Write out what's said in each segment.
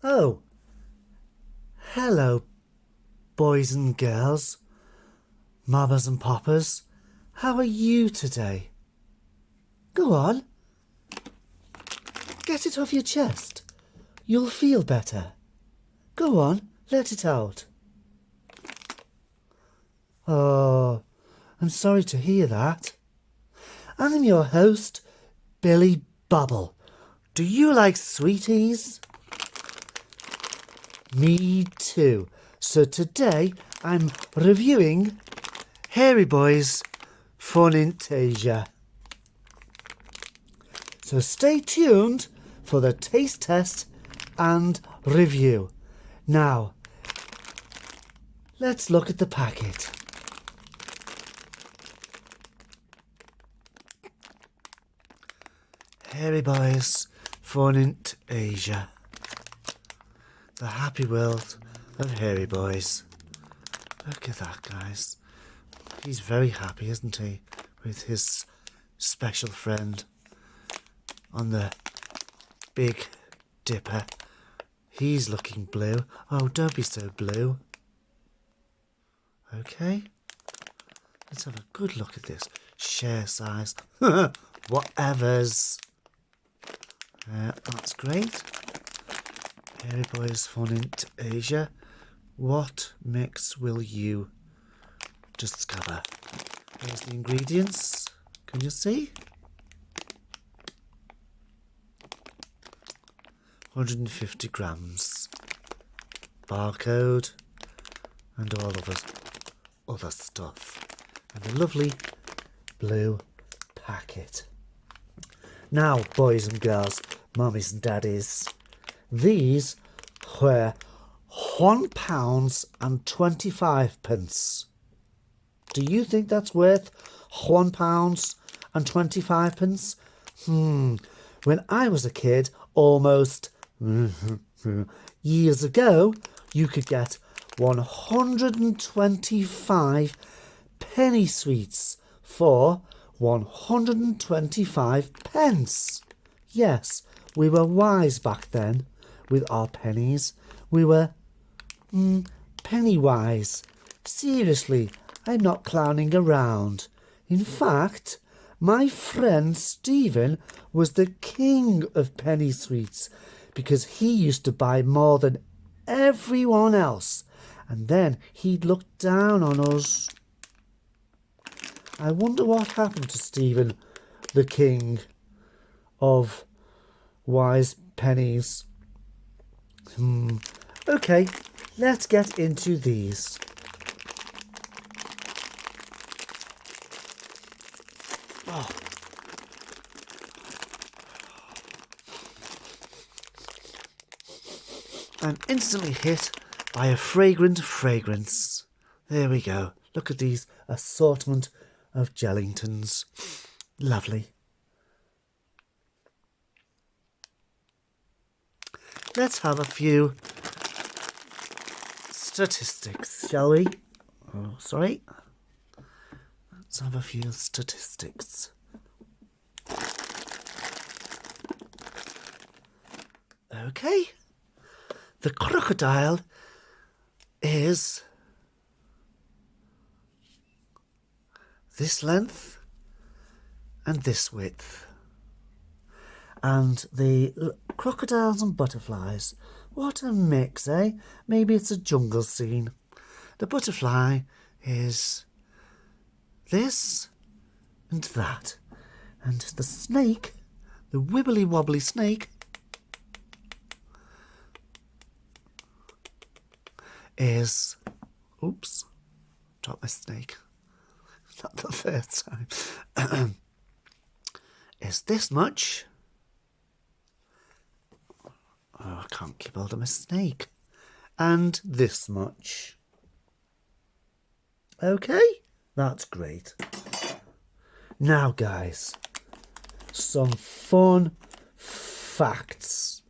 Oh, hello, boys and girls, mamas and papas. How are you today? Go on. Get it off your chest. You'll feel better. Go on, let it out. Oh, I'm sorry to hear that. I'm your host, Billy Bubble. Do you like sweeties? Me too. So today I'm reviewing Haribo's Funtasia. So stay tuned for the taste test and review. Now, let's look at the packet. Haribo's Funtasia. The happy world of Haribo's. Look at that, guys. He's very happy, isn't he, with his special friend on the Big Dipper. He's looking blue. Oh, don't be so blue. Okay. Let's have a good look at this. Share size. Whatevers. That's great. Haribo's Funtasia. What mix will you discover? Here's the ingredients. Can you see? 150 grams. Barcode. And all of us other stuff. And a lovely blue packet. Now, boys and girls, mummies and daddies, these were £1.25. Do you think that's worth £1.25? When I was a kid, almost years ago, you could get 125 penny sweets for 125 pence. Yes, we were wise back then with our pennies. We were penny wise. Seriously, I'm not clowning around. In fact, my friend Stephen was the king of penny sweets because he used to buy more than everyone else, and then he'd look down on us. I wonder what happened to Stephen, the king of wise pennies. Okay, let's get into these. Oh. I'm instantly hit by a fragrant fragrance. There we go. Look at these assortment of Jellingtons. Lovely. Let's have a few statistics, shall we? Oh, sorry. Let's have a few statistics. Okay. The crocodile is this length and this width. And the crocodiles and butterflies, what a mix, eh? Maybe it's a jungle scene. The butterfly is this and that. And the snake, the wibbly wobbly snake, is, oops, dropped my snake. Not the first time. Is this much. Oh, I can't keep hold of my snake. And this much. Okay, that's great. Now, guys, some fun facts.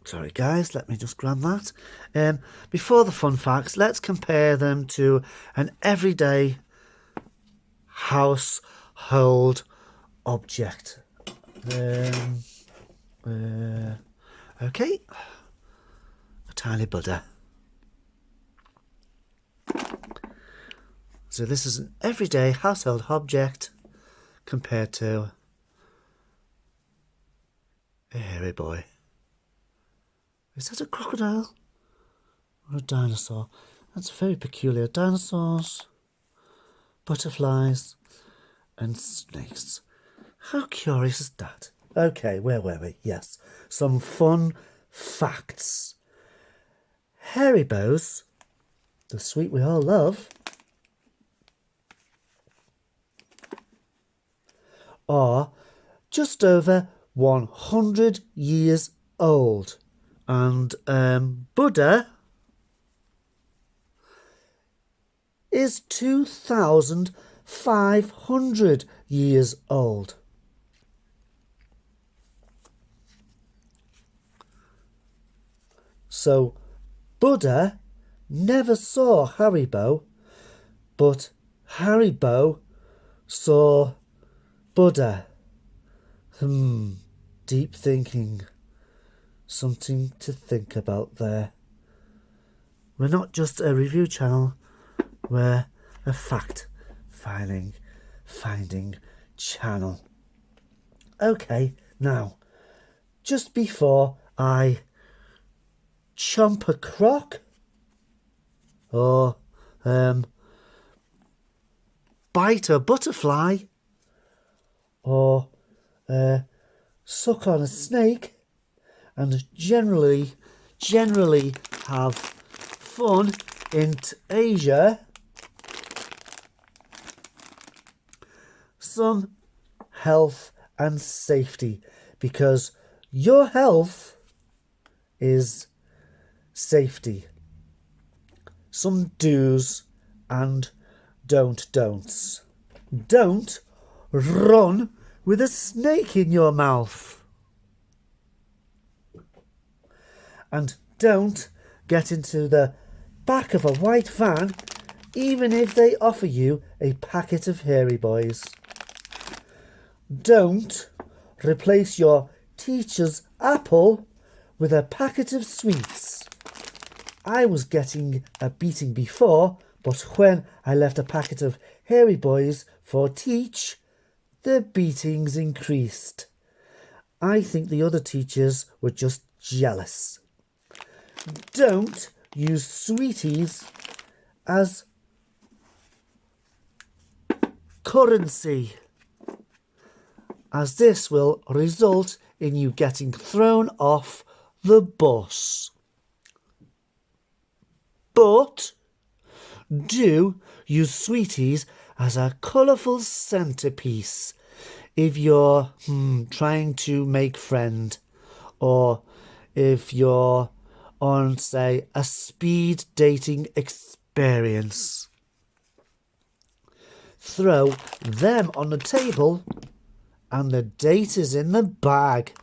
Sorry, guys, let me just grab that. Before the fun facts, let's compare them to an everyday household object. Okay, a tiny Buddha. So this is an everyday household object compared to a hairy boy. Is that a crocodile or a dinosaur? That's very peculiar. Dinosaurs, butterflies and snakes. How curious is that? Okay, where were we? Yes, some fun facts. Haribos, the sweet we all love, are just over 100 years old. And Buddha is 2,500 years old. So Buddha never saw Haribo, but Haribo saw Buddha. Deep thinking. Something to think about there. We're not just a review channel, we're a fact-finding channel. Okay, now, just before I chomp a croc, or bite a butterfly, or suck on a snake, and generally have fun in Asia, some health and safety, because your health is safety. Some do's and don'ts. Don't run with a snake in your mouth. And don't get into the back of a white van, even if they offer you a packet of Hariboys. Don't replace your teacher's apple with a packet of sweets. I was getting a beating before, but when I left a packet of Hariboys for Teach, the beatings increased. I think the other teachers were just jealous. Don't use sweeties as currency, as this will result in you getting thrown off the bus. But do use sweeties as a colourful centrepiece if you're trying to make friend, or if you're on, say, a speed dating experience. Throw them on the table and the date is in the bag.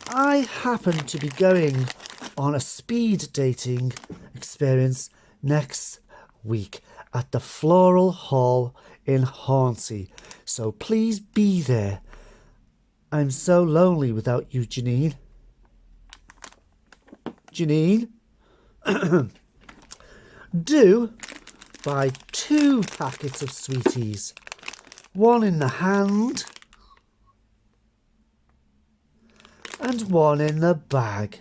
I happen to be going on a speed dating experience next week at the Floral Hall in Hornsey, so please be there. I'm so lonely without you, Janine. Janine, do buy 2 packets of sweeties, one in the hand and one in the bag.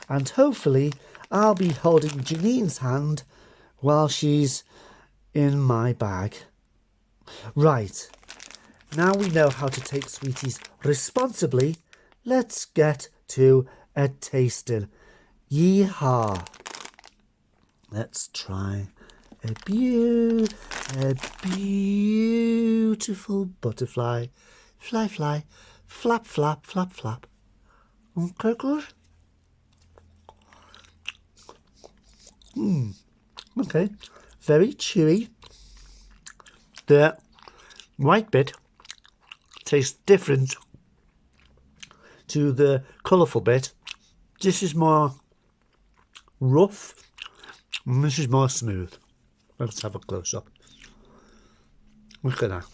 And hopefully I'll be holding Janine's hand while she's in my bag. Right, now we know how to take sweeties responsibly. Let's get to a tasting. Yeehaw! Let's try a beautiful butterfly. Fly, fly, flap, flap, flap, flap. Okay, good. Okay, very chewy. The white bit tastes different to the colourful bit. This is more rough and this is more smooth. Let's have a close up. Look at that.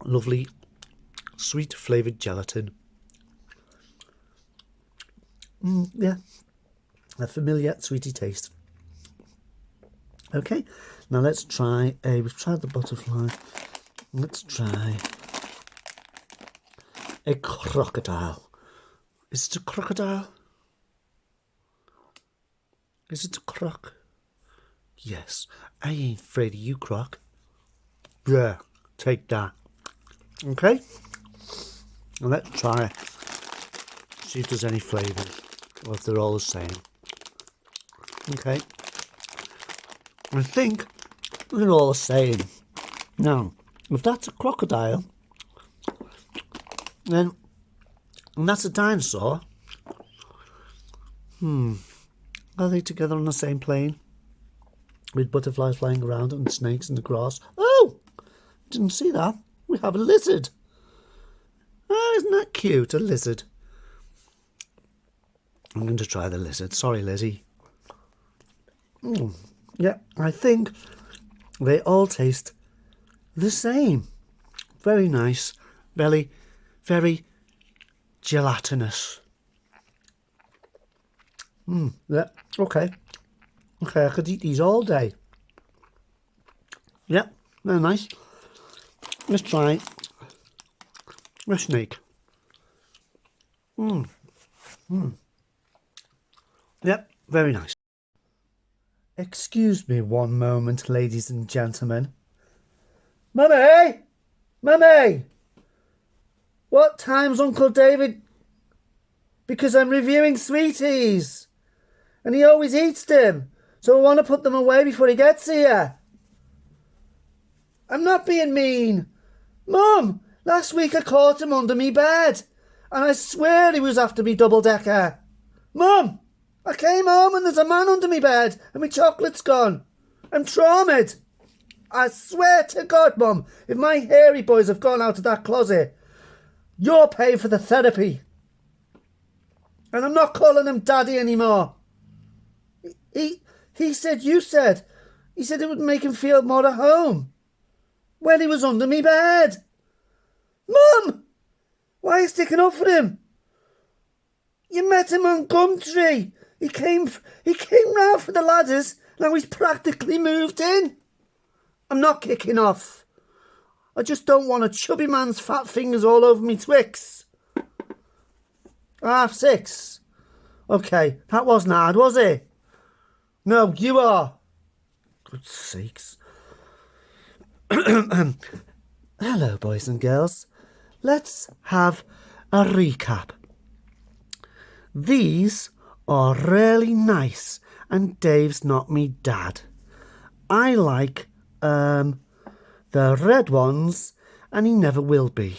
Lovely sweet flavoured gelatin. Yeah, a familiar sweety taste. Okay, now let's try we've tried the butterfly. Let's try a crocodile. Is it a crocodile? Is it a croc? Yes. I ain't afraid of you, croc. Yeah, take that. Okay? Now let's try it. See if there's any flavour, or if they're all the same. Okay. I think they're all the same. Now, if that's a crocodile, then and that's a dinosaur. Are they together on the same plane? With butterflies flying around and snakes in the grass. Oh! Didn't see that. We have a lizard. Oh, isn't that cute? A lizard. I'm going to try the lizard. Sorry, Lizzie. Yeah, I think they all taste the same. Very nice. Very, very gelatinous. Yeah, okay. Okay, I could eat these all day. Yeah, they're nice. Let's try a snake. Yep, very nice. Excuse me one moment, ladies and gentlemen. Mummy! Mummy! What time's Uncle David? Because I'm reviewing sweeties. And he always eats them. So I want to put them away before he gets here. I'm not being mean. Mum, last week I caught him under me bed. And I swear he was after me double-decker. Mum, I came home and there's a man under me bed and my chocolate's gone. I'm traumatized. I swear to God, Mum, if my hairy boys have gone out of that closet, you're paying for the therapy. And I'm not calling him Daddy anymore. He said you said. He said it would make him feel more at home. When he was under me bed. Mum! Why are you sticking up for him? You met him on Gumtree. He came round for the ladders. Now he's practically moved in. I'm not kicking off. I just don't want a chubby man's fat fingers all over me Twix. 6:30. Okay, that wasn't hard, was it? No, you are. Good sakes. Hello, boys and girls. Let's have a recap. These are really nice, and Dave's not me dad. I like the red ones, and he never will be.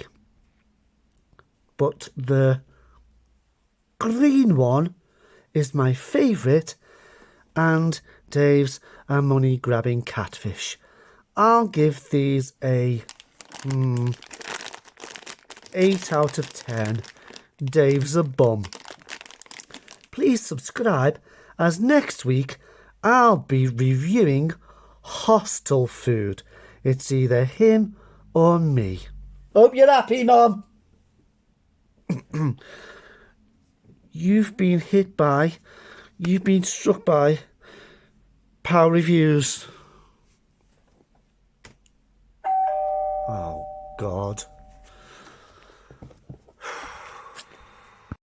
But the green one is my favourite, and Dave's a money-grabbing catfish. I'll give these a 8 out of 10. Dave's a bum. Please subscribe, as next week I'll be reviewing hostel food. It's either him or me. Hope you're happy, Mum. You've been struck by Power Reviews. Oh, God.